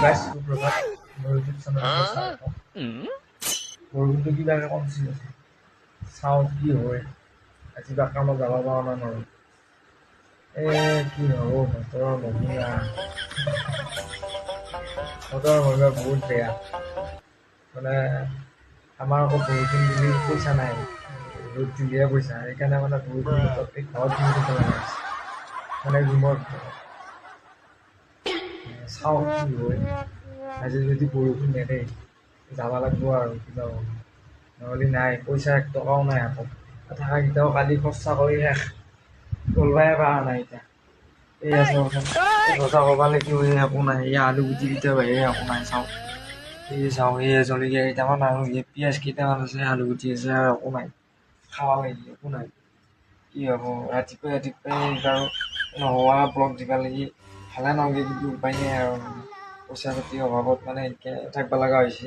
গাইছ সুপ্ৰভাত মোৰ ইউটিউব চেনেলটো চাওঁ বৰষুণটো কিবাকৈ কমচি আছে চাওঁ কি হয় আজি বা কামত যাব পৰা নাই নোৱাৰোঁ কি হ'ব বতৰৰ মহিমা বতৰৰ মহিমা বহুত বেয়া মানে আমাৰ আকৌ বৰষুণ বুলি পইচা নাই ৰ'দ দিলেহে পইচা সেইকাৰণে মানে বৰষুণ বতৰত এই ঘৰত কিনি দিব লগা হৈছে মানে ৰুমৰ ভিতৰত চাওঁ কি হয় আজি যদি বৰষুণ নেদে যাব লাগিব আৰু কিবা হ'ব নহ'লে নাই পইচা 1 টকাও নাই হাতত থকাকেইটাও কালি খৰচা কৰি শেষ ওলবাই পৰা নাই এতিয়া এই আছে বজা ক'ব লাগিব এই একো নাই এই আলু গুটিকেইটা বাহিৰে একো নাই চাওঁ এই জলকীয়া কেইটামান আৰু এই পিঁয়াজ কেইটামান আছে আলু গুটি আছে আৰু একো নাই খাব লাগি একো নাই কি হ'ব ৰাতিপুৱাই বাৰু নোহোৱা ব্লগ দিব লাগি ভালে নালাগে কিন্তু উপায় নাই আৰু পইচা পাতিৰ অভাৱত মানে এনেকৈ থাকিব লগা হৈছে